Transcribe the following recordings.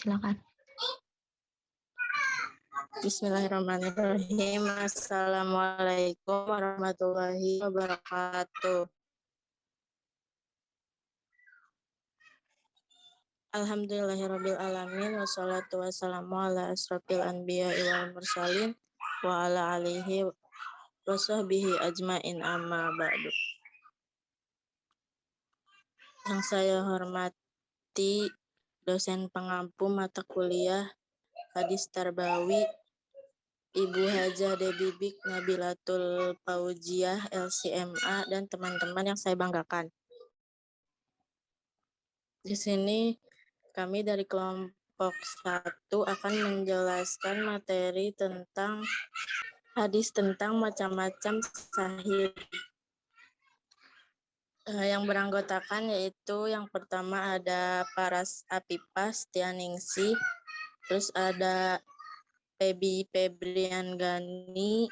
Silakan. Bismillahirrahmanirrahim. Assalamualaikum warahmatullahi wabarakatuh. Alhamdulillahirabbil alamin wassalatu wassalamu ala asrofil anbiya'i wal mursalin wa ala alihi wa sahbihi ajmain amma ba'du. Yang saya hormati dosen pengampu mata kuliah Hadis Tarbawi Ibu Hajah Debibik Nabilatul Paujiah LCMA dan teman-teman yang saya banggakan. Di sini kami dari kelompok 1 akan menjelaskan materi tentang hadis tentang macam-macam sahih. Yang beranggotakan yaitu yang pertama ada Paras Apipas Tianingsih, terus ada Febrian Gani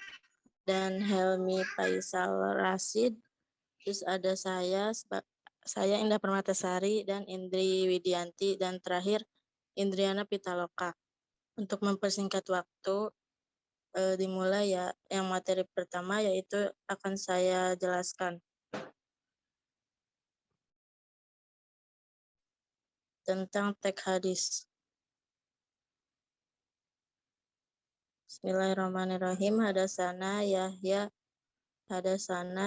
dan Helmi Faisal Rasid, terus ada saya Indah Permatasari dan Indri Widianti, dan terakhir Indriana Pitaloka. Untuk mempersingkat waktu, dimulai ya. Yang materi pertama yaitu akan saya jelaskan tentang teks hadis. Bismillahirrahmanirrahim. Hadasana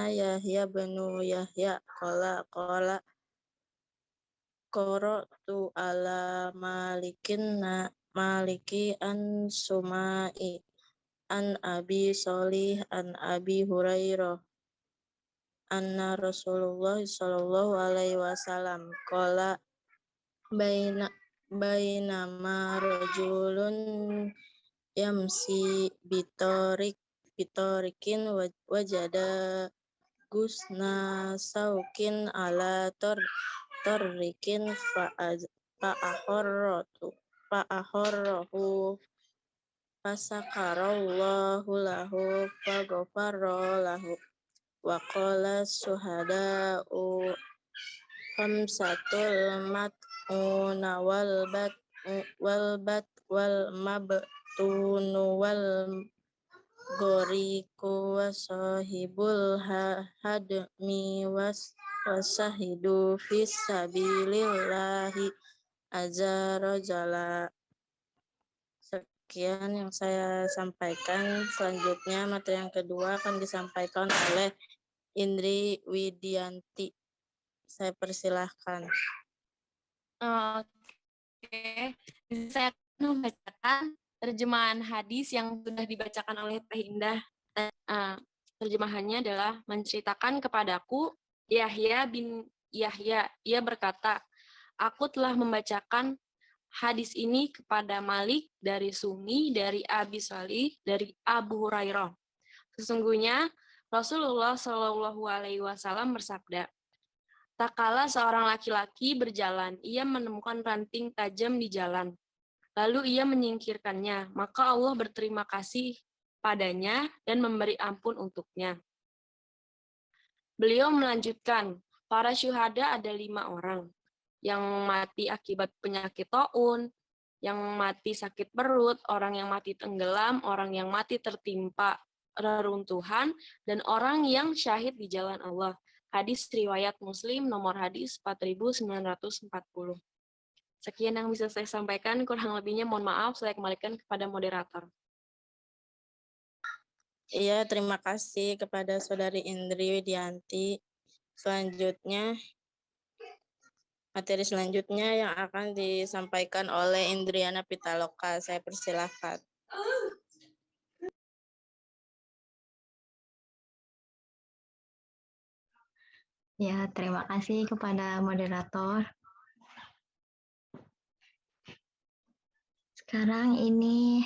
Yahya benu Yahya qala qara'tu ala maliki an sumai an abi Sholih an abi Hurairah anna Rasulullah sallallahu alaihi wasallam qala bainama rajulun yamsi bitorikin wajada gusna saukin ala torrikin fa'ahorrohu fasakarallahu lahu faghafara lahu wa qala suhada'u khamsatul mat'una wal mabtunu wal goriku wasahibul hadmi wasahidu fisabilillahi azza. Sekian yang saya sampaikan. Selanjutnya materi yang kedua akan disampaikan oleh Indri Widianti. Saya persilahkan. Oke, saya akan membacakan terjemahan hadis yang sudah dibacakan oleh Teh Indah. Terjemahannya adalah menceritakan kepadaku Yahya bin Yahya. Ia berkata, aku telah membacakan hadis ini kepada Malik dari Sumi, dari Abi Sholih, dari Abu Hurairah. Sesungguhnya Rasulullah Shallallahu Alaihi Wasallam bersabda, tak kala seorang laki-laki berjalan, ia menemukan ranting tajam di jalan. Lalu ia menyingkirkannya, maka Allah berterima kasih padanya dan memberi ampun untuknya. Beliau melanjutkan, para syuhada ada 5 orang, yang mati akibat penyakit taun, yang mati sakit perut, orang yang mati tenggelam, orang yang mati tertimpa reruntuhan, dan orang yang syahid di jalan Allah. Hadis riwayat Muslim, nomor hadis 4940. Sekian yang bisa saya sampaikan, kurang lebihnya mohon maaf, saya kembalikan kepada moderator. Iya, terima kasih kepada Saudari Indri Widianti. Selanjutnya, materi selanjutnya yang akan disampaikan oleh Indriana Pitaloka. Saya persilahkan. Ya, terima kasih kepada moderator. Sekarang ini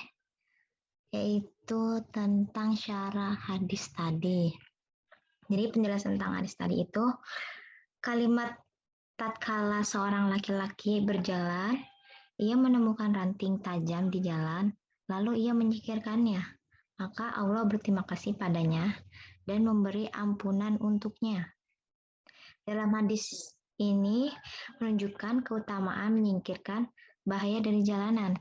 yaitu tentang syarah hadis tadi. Jadi penjelasan tentang hadis tadi itu kalimat tatkala seorang laki-laki berjalan, ia menemukan ranting tajam di jalan, lalu ia menyingkirkannya. Maka Allah berterima kasih padanya dan memberi ampunan untuknya. Dalam hadis ini menunjukkan keutamaan menyingkirkan bahaya dari jalanan.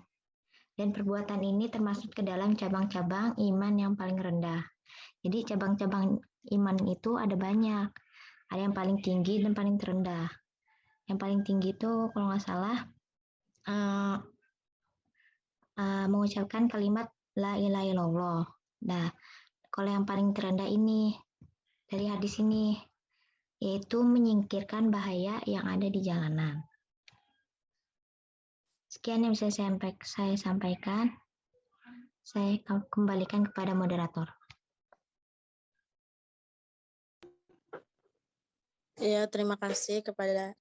Dan perbuatan ini termasuk ke dalam cabang-cabang iman yang paling rendah. Jadi cabang-cabang iman itu ada banyak. Ada yang paling tinggi dan paling terendah. Yang paling tinggi itu kalau nggak salah mengucapkan kalimat la ilaha illallah. Nah, kalau yang paling terendah ini dari hadis ini yaitu menyingkirkan bahaya yang ada di jalanan. Sekian yang bisa saya sampaikan. Saya kembalikan kepada moderator. Ya, terima kasih kepada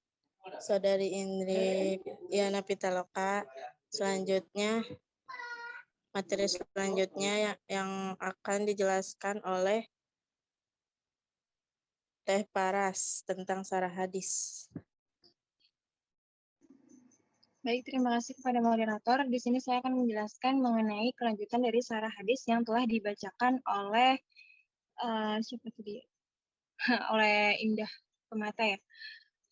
Saudari Indri Yana Pitaloka. Selanjutnya, materi selanjutnya yang akan dijelaskan oleh Teh Paras tentang syarah hadis. Baik, terima kasih kepada moderator. Di sini saya akan menjelaskan mengenai kelanjutan dari syarah hadis yang telah dibacakan oleh siapa tadi? Oleh Indah Permata ya.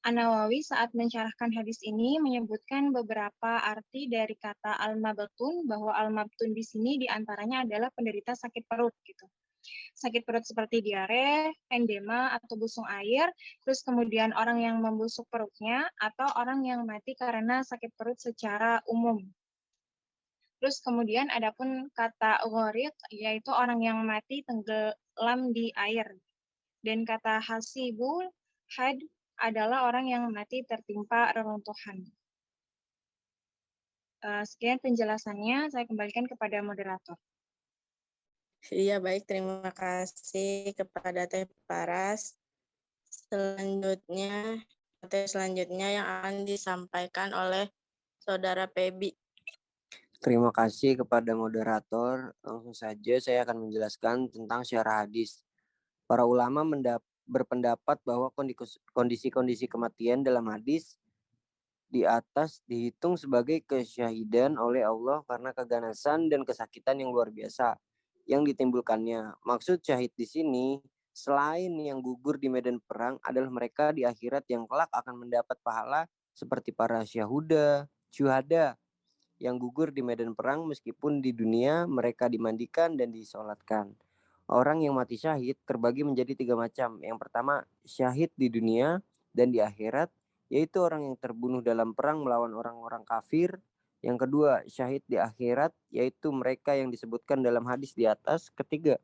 An-Nawawi saat mensyarahkan hadis ini menyebutkan beberapa arti dari kata al-mabtun, bahwa al-mabtun di sini diantaranya adalah penderita sakit perut gitu. Sakit perut seperti diare, endema, atau busung air, terus kemudian orang yang membusuk perutnya, atau orang yang mati karena sakit perut secara umum. Terus kemudian adapun kata ghoriq, yaitu orang yang mati tenggelam di air. Dan kata hasibul had adalah orang yang mati tertimpa reruntuhan. Sekian penjelasannya, saya kembalikan kepada moderator. Iya, baik. Terima kasih kepada Teh Paras. Materi selanjutnya yang akan disampaikan oleh Saudara Pebi. Terima kasih kepada moderator. Langsung saja saya akan menjelaskan tentang syarah hadis. Para ulama berpendapat bahwa kondisi-kondisi kematian dalam hadis di atas dihitung sebagai kesyahidan oleh Allah karena keganasan dan kesakitan yang luar biasa yang ditimbulkannya. Maksud syahid di sini selain yang gugur di medan perang adalah mereka di akhirat yang kelak akan mendapat pahala seperti para syuhada yang gugur di medan perang meskipun di dunia mereka dimandikan dan disolatkan. Orang yang mati syahid terbagi menjadi 3 macam. Yang pertama, syahid di dunia dan di akhirat, yaitu orang yang terbunuh dalam perang melawan orang-orang kafir. Yang kedua, syahid di akhirat, yaitu mereka yang disebutkan dalam hadis di atas. Ketiga,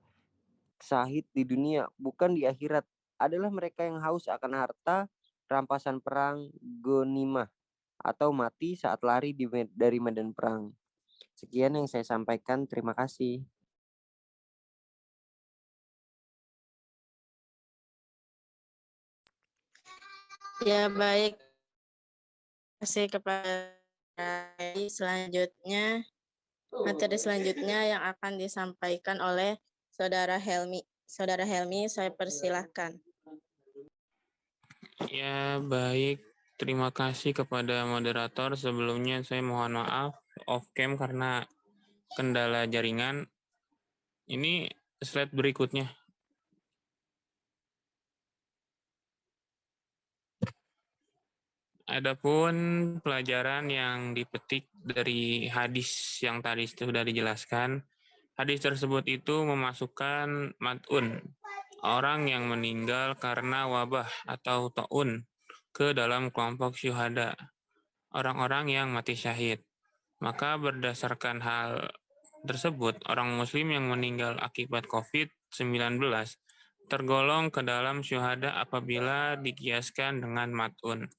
syahid di dunia bukan di akhirat, adalah mereka yang haus akan harta, rampasan perang, ghanimah, atau mati saat lari dari medan perang. Sekian yang saya sampaikan. Terima kasih. Ya, baik. Terima kasih kepada selanjutnya. Materi selanjutnya yang akan disampaikan oleh Saudara Helmi. Saudara Helmi, saya persilahkan. Ya, baik. Terima kasih kepada moderator. Sebelumnya saya mohon maaf off cam karena kendala jaringan. Ini slide berikutnya. Adapun pelajaran yang dipetik dari hadis yang tadi sudah dijelaskan, hadis tersebut itu memasukkan mat'un, orang yang meninggal karena wabah atau ta'un, ke dalam kelompok syuhada, orang-orang yang mati syahid. Maka berdasarkan hal tersebut, orang muslim yang meninggal akibat COVID-19 tergolong ke dalam syuhada apabila dikiaskan dengan mat'un.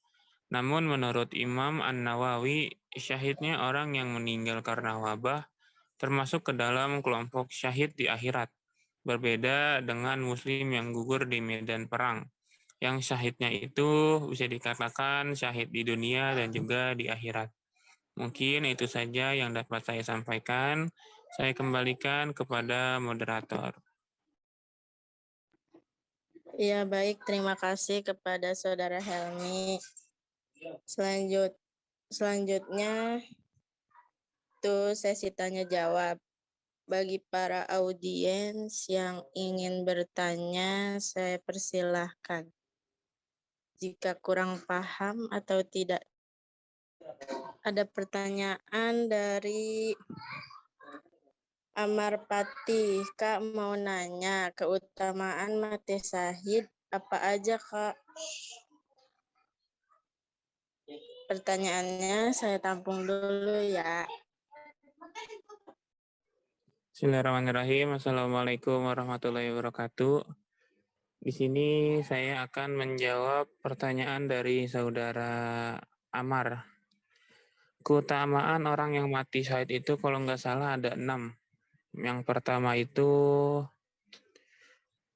Namun menurut Imam An-Nawawi, syahidnya orang yang meninggal karena wabah termasuk ke dalam kelompok syahid di akhirat. Berbeda dengan muslim yang gugur di medan perang. Yang syahidnya itu bisa dikatakan syahid di dunia dan juga di akhirat. Mungkin itu saja yang dapat saya sampaikan. Saya kembalikan kepada moderator. Ya, baik. Terima kasih kepada Saudara Helmi. Selanjutnya itu sesi tanya jawab. Bagi para audiens yang ingin bertanya, saya persilahkan. Jika kurang paham atau tidak Ada pertanyaan dari Amarpati. Kak mau nanya, keutamaan mati syahid apa aja, Kak? Pertanyaannya saya tampung dulu ya. Bismillahirrahmanirrahim. Assalamualaikum warahmatullahi wabarakatuh. Di sini saya akan menjawab pertanyaan dari saudara Amar. Keutamaan orang yang mati syahid itu kalau nggak salah ada 6. Yang pertama itu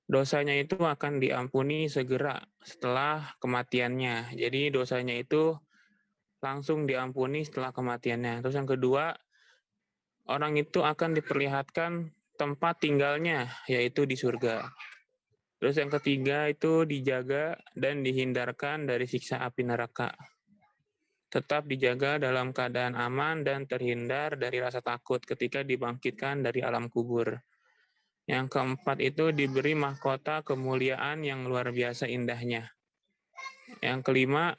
dosanya itu akan diampuni segera setelah kematiannya. Jadi dosanya itu langsung diampuni setelah kematiannya. Terus yang kedua, orang itu akan diperlihatkan tempat tinggalnya, yaitu di surga. Terus yang ketiga itu dijaga dan dihindarkan dari siksa api neraka. Tetap dijaga dalam keadaan aman dan terhindar dari rasa takut ketika dibangkitkan dari alam kubur. Yang keempat itu diberi mahkota kemuliaan yang luar biasa indahnya. Yang kelima,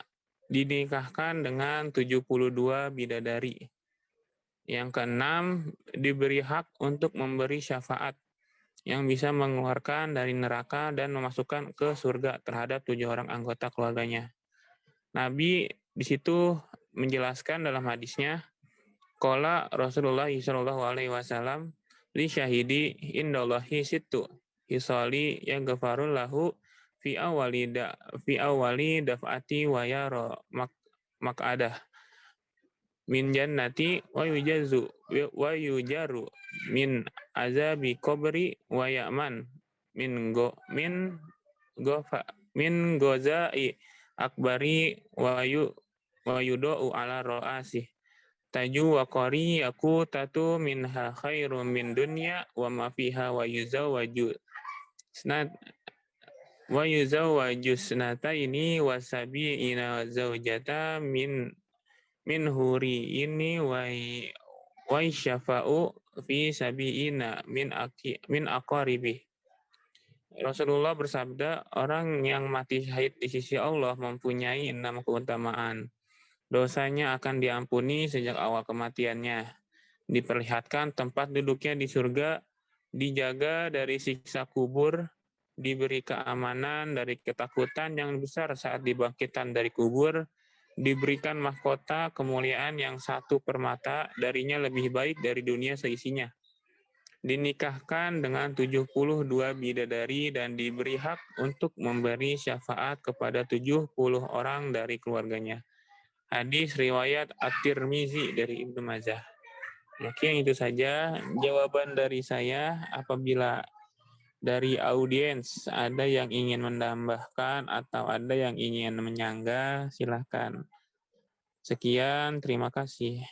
dinikahkan dengan 72 bidadari. Yang keenam, diberi hak untuk memberi syafaat yang bisa mengeluarkan dari neraka dan memasukkan ke surga terhadap 7 orang anggota keluarganya. Nabi di situ menjelaskan dalam hadisnya, qala Rasulullah SAW li syahidi indallahi sittu hisali yang ghafarul lahu fi awali daf'ati wa yara maq'adah min jannati wa yujaru min azabi qabri wa ya'man min gozai akbari wa yudo'u ala ro'asih taju wa qari aku tatu minha khairum min dunya wa ma fiha wa yuzawwaju snataini wa sabi'ina zawjata min huri ini wa syafa'u fi sabi'ina min aqaribi. Rasulullah bersabda, orang yang mati syahid di sisi Allah mempunyai 6 keutamaan. Dosanya akan diampuni sejak awal kematiannya. Diperlihatkan tempat duduknya di surga, dijaga dari siksa kubur, diberi keamanan dari ketakutan yang besar saat dibangkitkan dari kubur, diberikan mahkota kemuliaan yang satu permata darinya lebih baik dari dunia seisinya. Dinikahkan dengan 72 bidadari dan diberi hak untuk memberi syafaat kepada 70 orang dari keluarganya. Hadis riwayat At-Tirmizi dari Ibnu Majah. Mungkin itu saja jawaban dari saya. Apabila dari audiens ada yang ingin menambahkan atau ada yang ingin menyanggah, silakan. Sekian, terima kasih.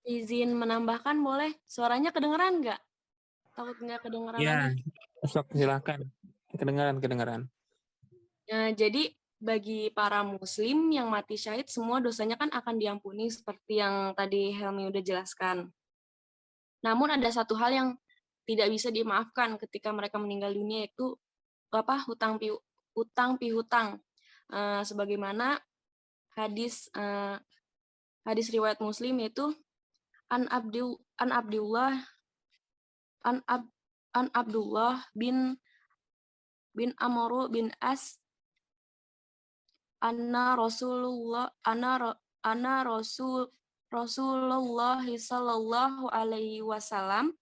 Izin menambahkan boleh? Suaranya kedengeran nggak? Takut nggak kedengeran Ya, lagi. sok silakan. Kedengaran. Nah, jadi bagi para muslim yang mati syahid, semua dosanya kan akan diampuni seperti yang tadi Helmi udah jelaskan. Namun ada satu hal yang tidak bisa dimaafkan ketika mereka meninggal dunia, yaitu hutang piutang. Sebagaimana hadis riwayat Muslim, yaitu an Abdullah bin Amr bin As anna Rasulullah sallallahu alaihi wasallam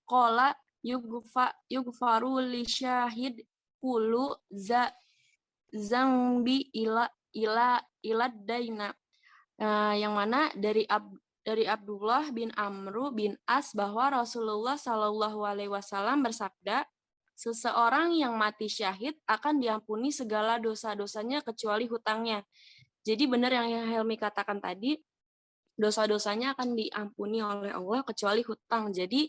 qala yugfaru li syahid kullu zambi ila daina. Yang mana dari Abdullah bin Amr bin As bahwa Rasulullah sallallahu alaihi wasallam bersabda, seseorang yang mati syahid akan diampuni segala dosa-dosanya kecuali hutangnya. Jadi benar yang Helmi katakan tadi, dosa-dosanya akan diampuni oleh Allah kecuali hutang. Jadi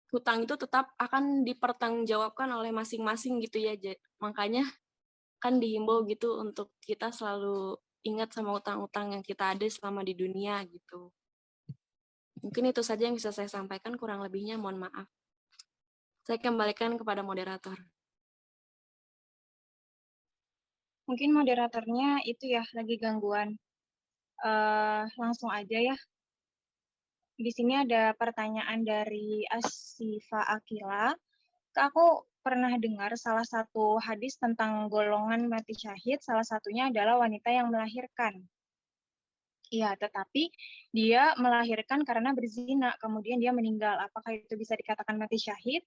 hutang itu tetap akan dipertanggungjawabkan oleh masing-masing gitu ya. Makanya kan dihimbau gitu untuk kita selalu ingat sama hutang-hutang yang kita ada selama di dunia gitu. Mungkin itu saja yang bisa saya sampaikan, kurang lebihnya mohon maaf. Saya kembalikan kepada moderator. Mungkin moderatornya itu ya lagi gangguan. Langsung aja ya. Di sini ada pertanyaan dari Asifa Akila. Kak, aku pernah dengar salah satu hadis tentang golongan mati syahid, salah satunya adalah wanita yang melahirkan. Iya, tetapi dia melahirkan karena berzina, kemudian dia meninggal. Apakah itu bisa dikatakan mati syahid?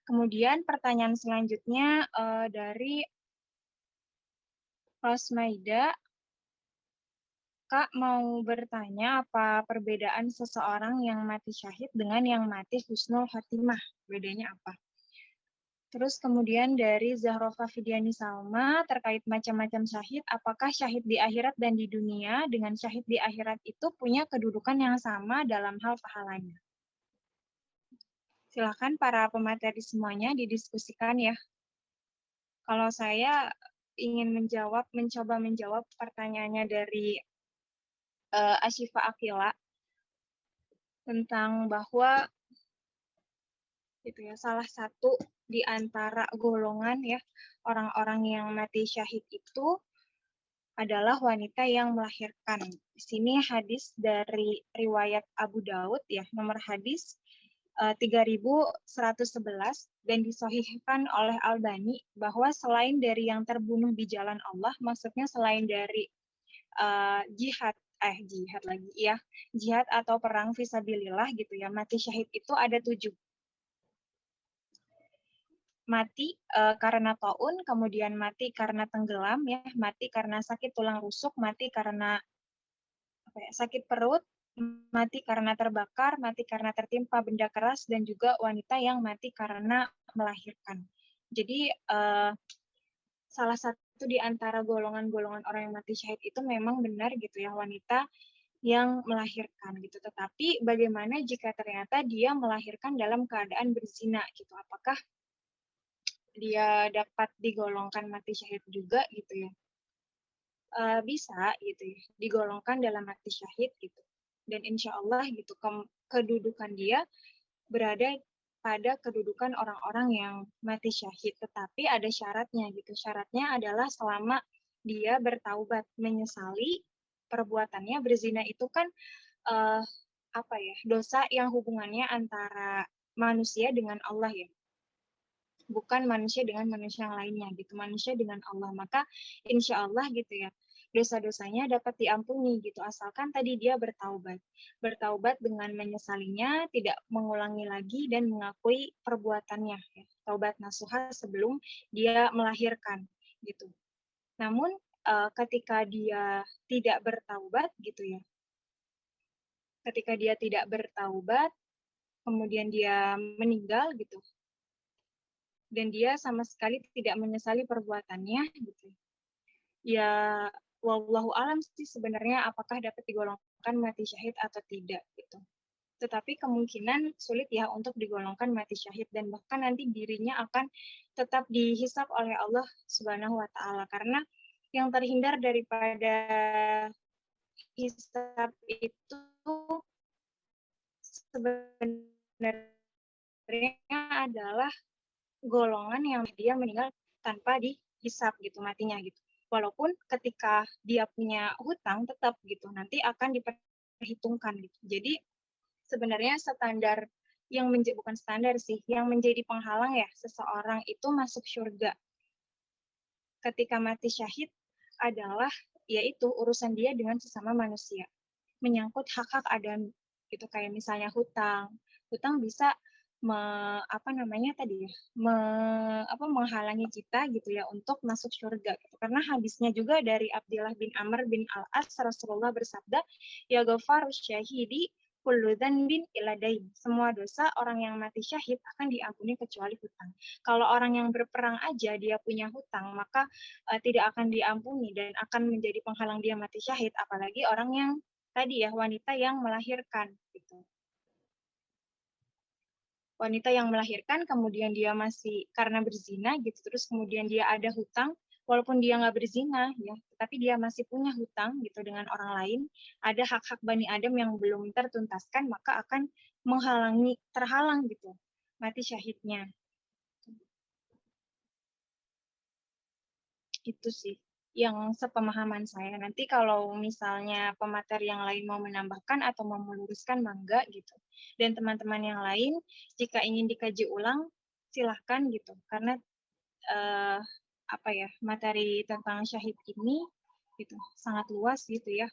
Kemudian pertanyaan selanjutnya dari Rosmaida. Kak mau bertanya apa perbedaan seseorang yang mati syahid dengan yang mati husnul khotimah? Bedanya apa? Terus kemudian dari Zahrova Fidiani Salma terkait macam-macam syahid, apakah syahid di akhirat dan di dunia dengan syahid di akhirat itu punya kedudukan yang sama dalam hal pahalanya? Silakan para pemateri semuanya didiskusikan ya. Kalau saya ingin mencoba menjawab pertanyaannya dari Asyifa Akila tentang bahwa gitu ya, salah satu di antara golongan ya orang-orang yang mati syahid itu adalah wanita yang melahirkan. Di sini hadis dari riwayat Abu Daud ya, nomor hadis 3111 dan disahihkan oleh Albani bahwa selain dari yang terbunuh di jalan Allah, maksudnya selain dari jihad lagi ya, jihad atau perang fisabilillah gitu ya, mati syahid itu ada 7. Mati karena taun, kemudian mati karena tenggelam ya, mati karena sakit tulang rusuk, mati karena sakit perut, mati karena terbakar, mati karena tertimpa benda keras, dan juga wanita yang mati karena melahirkan. Jadi salah satu di antara golongan-golongan orang yang mati syahid itu memang benar gitu ya, wanita yang melahirkan gitu. Tetapi bagaimana jika ternyata dia melahirkan dalam keadaan berzina gitu? Apakah dia dapat digolongkan mati syahid juga gitu ya? Bisa gitu ya, digolongkan dalam mati syahid gitu. Dan insya Allah gitu, kedudukan dia berada pada kedudukan orang-orang yang mati syahid. Tetapi ada syaratnya gitu. Syaratnya adalah selama dia bertaubat, menyesali perbuatannya. Berzina itu kan dosa yang hubungannya antara manusia dengan Allah ya, bukan manusia dengan manusia yang lainnya gitu, manusia dengan Allah. Maka insya Allah gitu ya, dosa-dosanya dapat diampuni gitu, asalkan tadi dia bertaubat dengan menyesalinya, tidak mengulangi lagi dan mengakui perbuatannya ya. Taubat nasuha sebelum dia melahirkan gitu. Namun ketika dia tidak bertaubat gitu ya, ketika dia tidak bertaubat kemudian dia meninggal gitu, dan dia sama sekali tidak menyesali perbuatannya gitu. Ya wallahu alam sih sebenarnya apakah dapat digolongkan mati syahid atau tidak gitu. Tetapi kemungkinan sulit ya untuk digolongkan mati syahid, dan bahkan nanti dirinya akan tetap dihisab oleh Allah Subhanahu wa taala, karena yang terhindar daripada hisab itu sebenarnya adalah golongan yang dia meninggal tanpa dihisab gitu matinya gitu. Walaupun ketika dia punya hutang tetap gitu nanti akan diperhitungkan gitu. Jadi sebenarnya standar yang bukan standar sih, yang menjadi penghalang ya seseorang itu masuk surga ketika mati syahid adalah yaitu urusan dia dengan sesama manusia, menyangkut hak-hak adami gitu, kayak misalnya hutang bisa menghalangi kita gitu ya untuk masuk surga gitu. Karena hadisnya juga dari Abdullah bin Amr bin Al-As, Rasulullah bersabda, ya ghafaru syahidi kullu dzanbin illa dain. Semua dosa orang yang mati syahid akan diampuni kecuali hutang. Kalau orang yang berperang aja dia punya hutang, maka tidak akan diampuni dan akan menjadi penghalang dia mati syahid, apalagi orang yang tadi ya wanita yang melahirkan gitu. Wanita yang melahirkan, kemudian dia masih karena berzina gitu, terus kemudian dia ada hutang, walaupun dia nggak berzina ya, tapi dia masih punya hutang gitu dengan orang lain, ada hak-hak Bani Adam yang belum tertuntaskan, maka akan terhalang gitu mati syahidnya. Itu sih. yang sepemahaman saya. Nanti kalau misalnya pemateri yang lain mau menambahkan atau mau meluruskan, mangga gitu. Dan teman-teman yang lain, jika ingin dikaji ulang, silahkan gitu. Karena apa ya, materi tentang syahid ini gitu sangat luas gitu ya.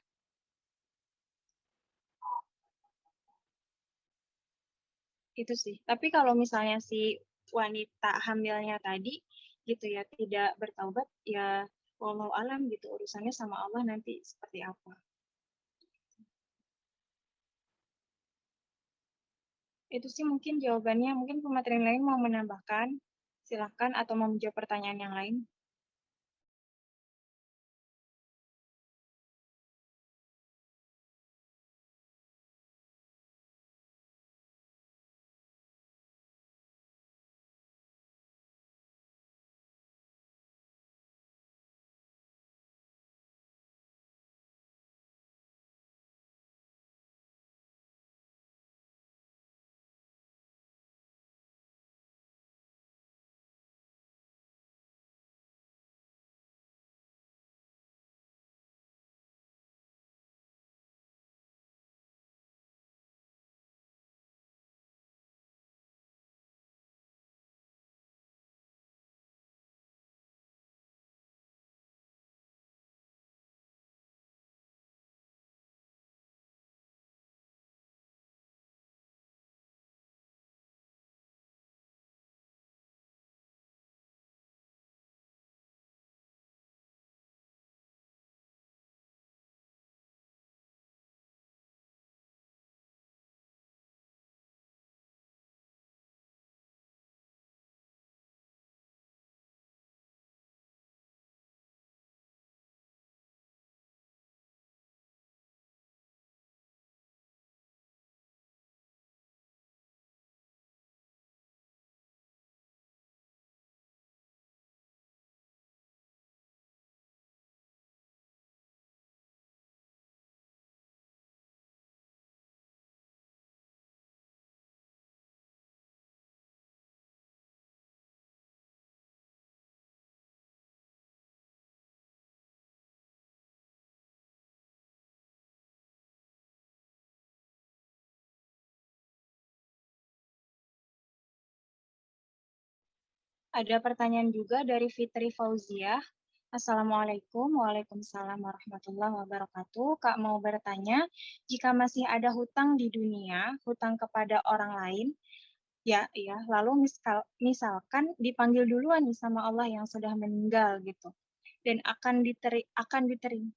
Itu sih. Tapi kalau misalnya si wanita hamilnya tadi gitu ya tidak bertaubat, ya wallahu alam gitu, urusannya sama Allah nanti seperti apa. Itu sih mungkin jawabannya. Mungkin pemateri lain mau menambahkan, silahkan, atau mau menjawab pertanyaan yang lain. Ada pertanyaan juga dari Fitri Fauziah. Assalamualaikum, waalaikumsalam warahmatullahi wabarakatuh. Kak mau bertanya, jika masih ada hutang di dunia, hutang kepada orang lain, ya, lalu misalkan dipanggil duluan nih sama Allah yang sudah meninggal gitu, dan akan diterima.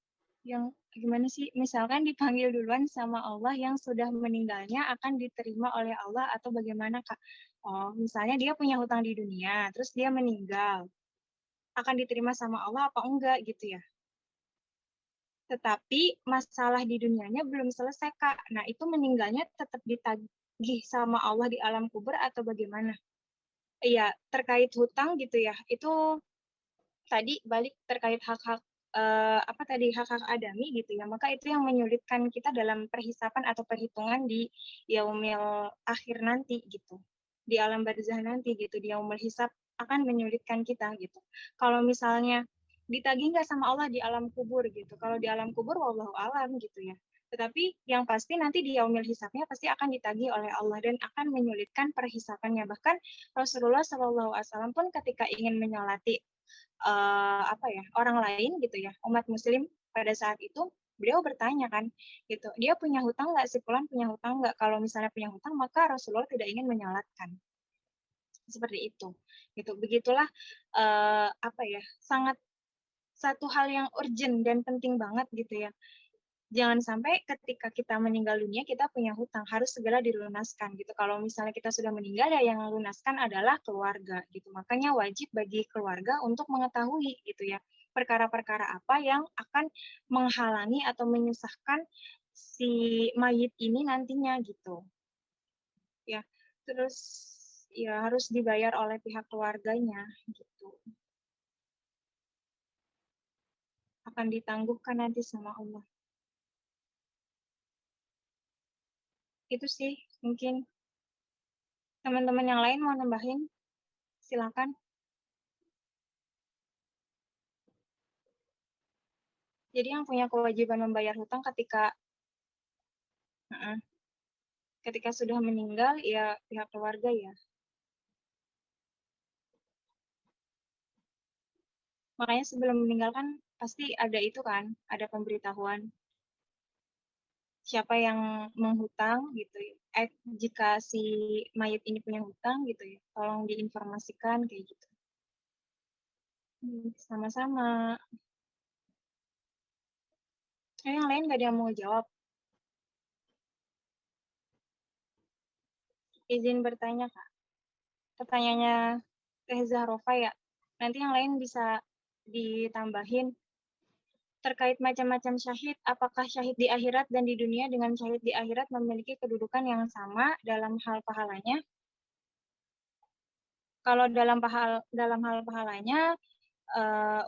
Yang gimana sih? Misalkan dipanggil duluan sama Allah yang sudah meninggalnya akan diterima oleh Allah atau bagaimana, Kak? Oh, misalnya dia punya hutang di dunia, terus dia meninggal, akan diterima sama Allah apa enggak gitu ya. Tetapi masalah di dunianya belum selesai, Kak. Nah, itu meninggalnya tetap ditagih sama Allah di alam kubur atau bagaimana? Iya, terkait hutang gitu ya. Itu tadi balik terkait hak-hak apa tadi hak-hak adami gitu ya. Maka itu yang menyulitkan kita dalam perhisapan atau perhitungan di yaumil akhir nanti gitu. Di alam barzah nanti gitu, di yaumul hisab akan menyulitkan kita gitu. Kalau misalnya ditagih nggak sama Allah di alam kubur gitu. Kalau di alam kubur wallahu alam gitu ya. Tetapi yang pasti nanti di yaumil hisabnya pasti akan ditagih oleh Allah dan akan menyulitkan perhisapannya. Bahkan Rasulullah SAW pun ketika ingin menyolati apa ya, orang lain gitu ya, umat muslim pada saat itu, beliau bertanya kan, gitu, dia punya hutang nggak, si fulan punya hutang nggak? Kalau misalnya punya hutang, maka Rasulullah tidak ingin menyolatkan. Seperti itu. Gitu. Begitulah apa ya, sangat satu hal yang urgent dan penting banget gitu ya. Jangan sampai ketika kita meninggal dunia kita punya hutang, harus segera dilunaskan gitu. Kalau misalnya kita sudah meninggal ya yang melunaskan adalah keluarga gitu. Makanya wajib bagi keluarga untuk mengetahui gitu ya perkara-perkara apa yang akan menghalangi atau menyusahkan si mayit ini nantinya gitu. Ya. Terus ya harus dibayar oleh pihak keluarganya gitu. Akan ditangguhkan nanti sama Allah. Itu sih mungkin. Teman-teman yang lain mau nambahin? Silakan. Jadi yang punya kewajiban membayar hutang ketika ketika sudah meninggal ya pihak keluarga ya. Makanya sebelum meninggal kan pasti ada itu kan, ada pemberitahuan siapa yang menghutang gitu ya. Jika si mayat ini punya hutang gitu ya, tolong diinformasikan kayak gitu. Sama-sama. Yang lain nggak ada yang mau jawab. Izin bertanya, Kak. Pertanyaannya Teh Zahrofa ya. Nanti yang lain bisa ditambahin. Terkait macam-macam syahid, apakah syahid di akhirat dan di dunia dengan syahid di akhirat memiliki kedudukan yang sama dalam hal pahalanya? Kalau dalam hal pahalanya,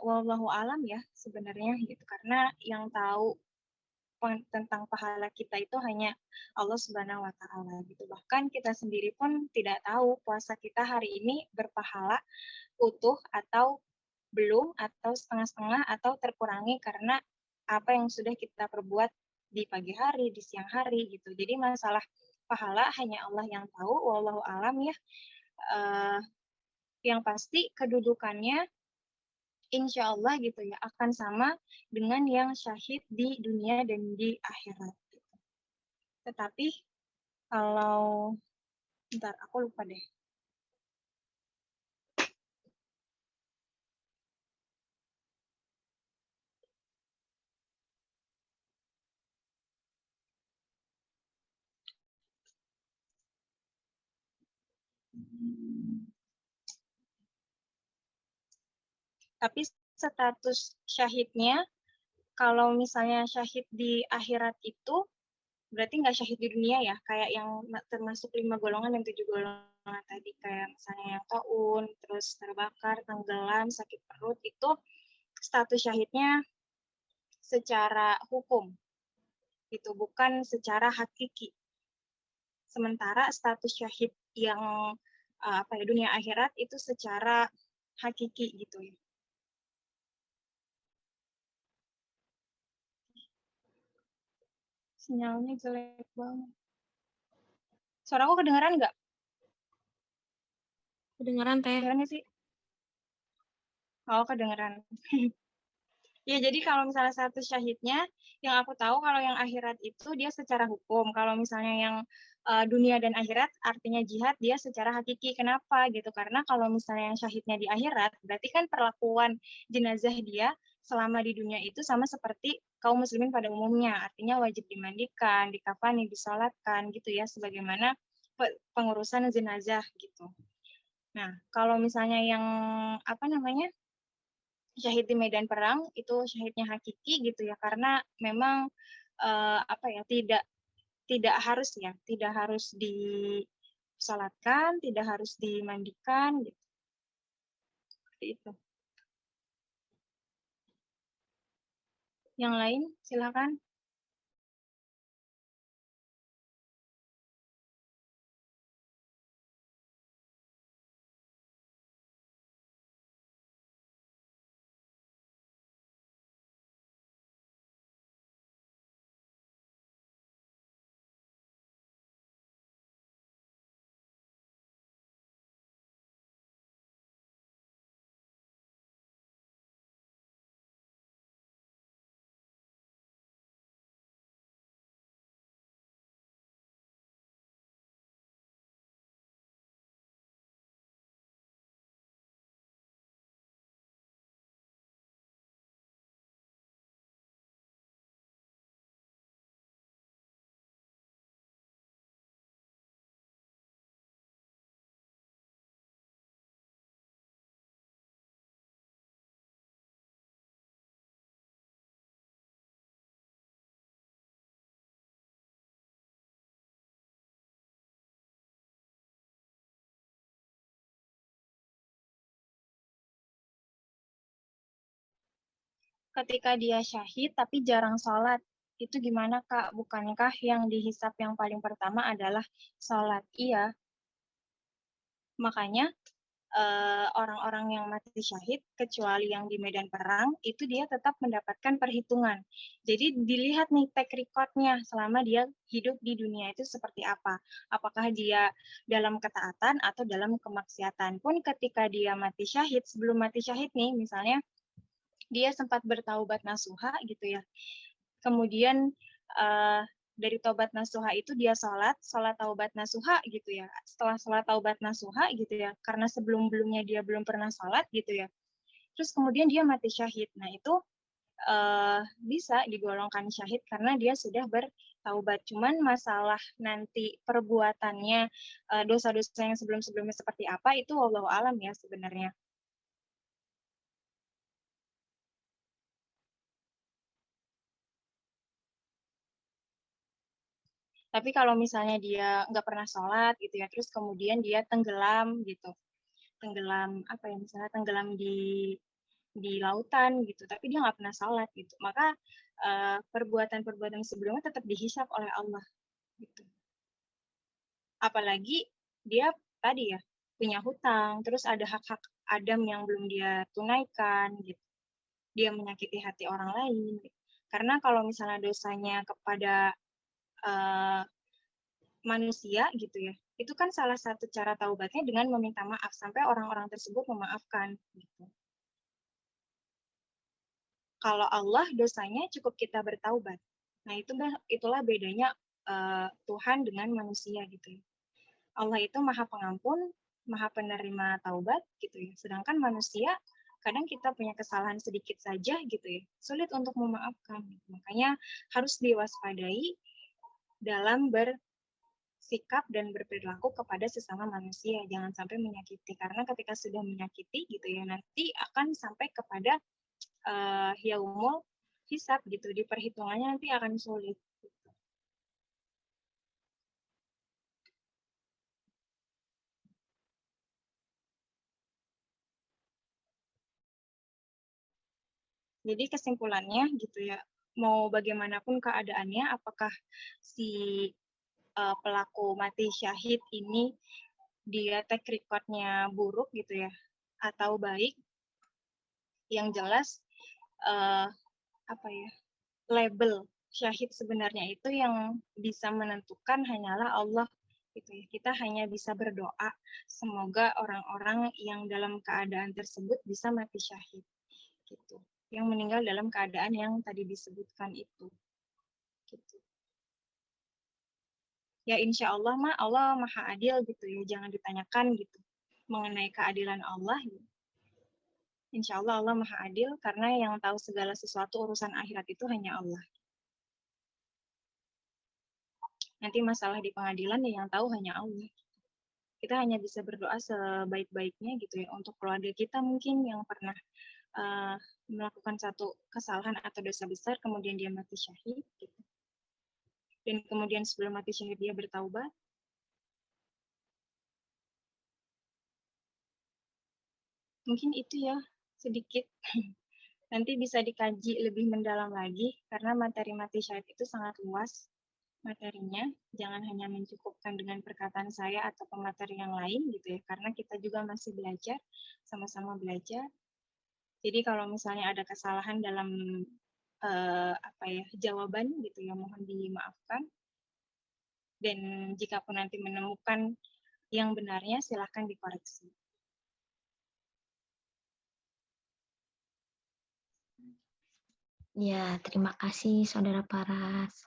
wallahu alam ya sebenarnya gitu. Karena yang tahu tentang pahala kita itu hanya Allah Subhanahu wa taala gitu. Bahkan kita sendiri pun tidak tahu puasa kita hari ini berpahala utuh atau belum, atau setengah-setengah, atau terkurangi karena apa yang sudah kita perbuat di pagi hari, di siang hari gitu. Jadi masalah pahala hanya Allah yang tahu, wallahu alam ya. Yang pasti kedudukannya insya Allah gitu ya akan sama dengan yang syahid di dunia dan di akhirat. Gitu. Tetapi kalau bentar aku lupa deh. Tapi status syahidnya kalau misalnya syahid di akhirat itu berarti nggak syahid di dunia ya, kayak yang termasuk 5 golongan dan 7 golongan tadi, kayak misalnya yang taun, terus terbakar, tenggelam, sakit perut, itu status syahidnya secara hukum, itu bukan secara hakiki. Sementara status syahid yang dunia akhirat itu secara hakiki gitu ya. Sinyalnya jelek banget. Suara aku kedengeran nggak? Kedengeran, Teh. Kedengeran nggak sih? Oh, kedengeran. Ya, jadi kalau misalnya satu syahidnya, yang aku tahu kalau yang akhirat itu dia secara hukum. Kalau misalnya yang dunia dan akhirat, artinya jihad, dia secara hakiki. Kenapa gitu? Karena kalau misalnya yang syahidnya di akhirat, berarti kan perlakuan jenazah dia selama di dunia itu sama seperti kaum muslimin pada umumnya. Artinya wajib dimandikan, dikafani, disolatkan gitu ya, sebagaimana pengurusan jenazah gitu. Nah, kalau misalnya yang syahid di medan perang itu syahidnya hakiki gitu ya, karena memang tidak harus ya, tidak harus disalatkan, tidak harus dimandikan gitu. Seperti itu. Yang lain silakan. Ketika dia syahid tapi jarang sholat, itu gimana Kak? Bukankah yang dihisap yang paling pertama adalah sholat? Iya. Makanya orang-orang yang mati syahid, kecuali yang di medan perang, itu dia tetap mendapatkan perhitungan. Jadi dilihat nih track record-nya selama dia hidup di dunia itu seperti apa. Apakah dia dalam ketaatan atau dalam kemaksiatan. Pun ketika dia mati syahid, sebelum mati syahid nih, misalnya dia sempat bertaubat nasuha gitu ya. Kemudian dari taubat nasuha itu dia sholat taubat nasuha gitu ya. Setelah sholat taubat nasuha gitu ya, karena sebelum-belumnya dia belum pernah sholat gitu ya. Terus kemudian dia mati syahid. Nah itu bisa digolongkan syahid karena dia sudah bertaubat. Cuman masalah nanti perbuatannya, dosa-dosa yang sebelum-sebelumnya seperti apa, itu wallahu alam ya sebenarnya. Tapi kalau misalnya dia nggak pernah sholat gitu ya, terus kemudian dia tenggelam gitu, tenggelam apa ya, misalnya tenggelam di lautan gitu, tapi dia nggak pernah sholat gitu, maka perbuatan-perbuatan sebelumnya tetap dihisap oleh Allah gitu. Apalagi dia tadi ya punya hutang, terus ada hak-hak Adam yang belum dia tunaikan gitu, dia menyakiti hati orang lain. Gitu. Karena kalau misalnya dosanya kepada manusia gitu ya, itu kan salah satu cara taubatnya dengan meminta maaf sampai orang-orang tersebut memaafkan gitu. Kalau Allah dosanya cukup kita bertaubat. Nah, itulah bedanya Tuhan dengan manusia gitu ya. Allah itu Maha Pengampun, Maha Penerima taubat gitu ya. Sedangkan manusia kadang kita punya kesalahan sedikit saja gitu ya, sulit untuk memaafkan. Makanya harus diwaspadai dalam sikap dan berperilaku kepada sesama manusia, jangan sampai menyakiti, karena ketika sudah menyakiti gitu ya, nanti akan sampai kepada yaumul hisab gitu, di perhitungannya nanti akan sulit. Gitu. Jadi kesimpulannya gitu ya, mau bagaimanapun keadaannya, apakah si pelaku mati syahid ini dia track record-nya buruk gitu ya, atau baik, yang jelas apa ya, label syahid sebenarnya itu yang bisa menentukan hanyalah Allah gitu ya. Kita hanya bisa berdoa semoga orang-orang yang dalam keadaan tersebut bisa mati syahid gitu. Yang meninggal dalam keadaan yang tadi disebutkan itu. Gitu. Ya insya Allah Allah Maha Adil gitu ya. Jangan ditanyakan gitu mengenai keadilan Allah. Gitu. Insya Allah Allah Maha Adil karena yang tahu segala sesuatu urusan akhirat itu hanya Allah. Nanti masalah di pengadilan ya yang tahu hanya Allah. Kita hanya bisa berdoa sebaik-baiknya gitu ya untuk keluarga kita mungkin yang pernah melakukan satu kesalahan atau dosa besar kemudian dia mati syahid gitu. Dan kemudian sebelum mati syahid dia bertaubat. Mungkin itu ya sedikit. Nanti bisa dikaji lebih mendalam lagi karena materi mati syahid itu sangat luas materinya, jangan hanya mencukupkan dengan perkataan saya atau pemateri yang lain gitu ya, karena kita juga masih belajar, sama-sama belajar. Jadi kalau misalnya ada kesalahan dalam jawaban gitu ya, mohon dimaafkan. Dan jika pun nanti menemukan yang benarnya, silahkan dikoreksi. Ya, terima kasih Saudara Paras.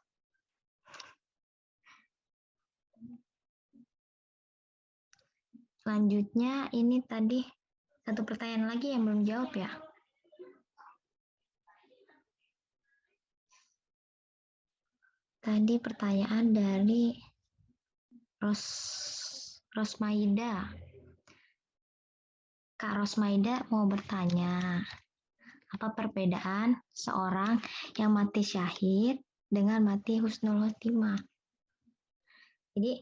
Selanjutnya ini tadi satu pertanyaan lagi yang belum jawab ya. Tadi pertanyaan dari Rosmaida. Kak Rosmaida mau bertanya, apa perbedaan seorang yang mati syahid dengan mati husnul khotimah? Jadi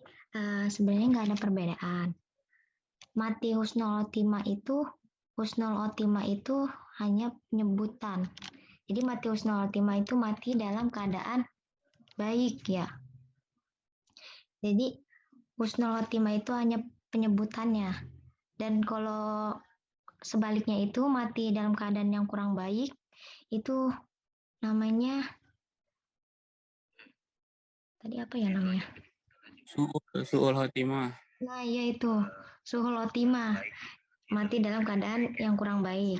sebenarnya nggak ada perbedaan. Mati husnul khotimah itu hanya penyebutan. Jadi mati husnul khotimah itu mati dalam keadaan baik ya. Jadi husnul khotimah itu hanya penyebutannya. Dan kalau sebaliknya itu mati dalam keadaan yang kurang baik, itu namanya tadi apa ya namanya? Su'ul khotimah. Nah, iya itu suhul khotimah, mati dalam keadaan yang kurang baik.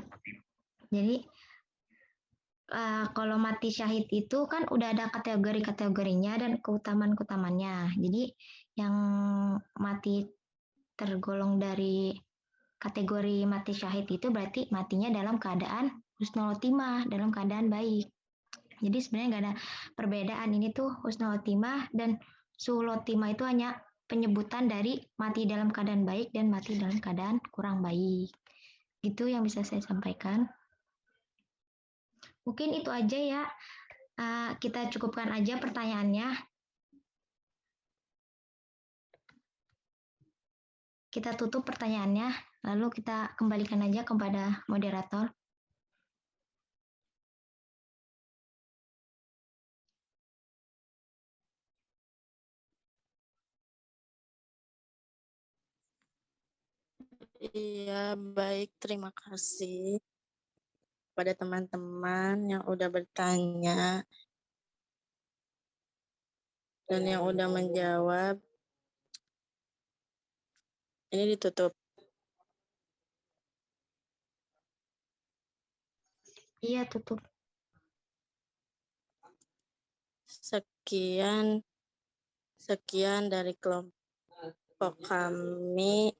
Jadi kalau mati syahid itu kan udah ada kategori-kategorinya dan keutamaan-keutamaannya. Jadi yang mati tergolong dari kategori mati syahid itu berarti matinya dalam keadaan husnul khotimah, dalam keadaan baik. Jadi sebenarnya nggak ada perbedaan, ini tuh husnul khotimah dan suhul khotimah itu hanya penyebutan dari mati dalam keadaan baik dan mati dalam keadaan kurang baik. Itu yang bisa saya sampaikan. Mungkin itu aja ya. Kita cukupkan aja pertanyaannya. Kita tutup pertanyaannya, lalu kita kembalikan aja kepada moderator. Iya, baik. Terima kasih pada teman-teman yang udah bertanya dan yang udah menjawab. Ini ditutup. Iya, tutup. Sekian dari kelompok kami.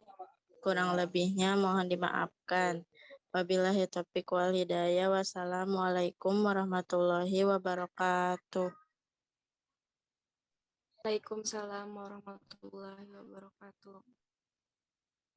Kurang lebihnya mohon dimaafkan. Wabillahi taufiq wal hidayah. Wassalamualaikum warahmatullahi wabarakatuh. Waalaikumsalam warahmatullahi wabarakatuh.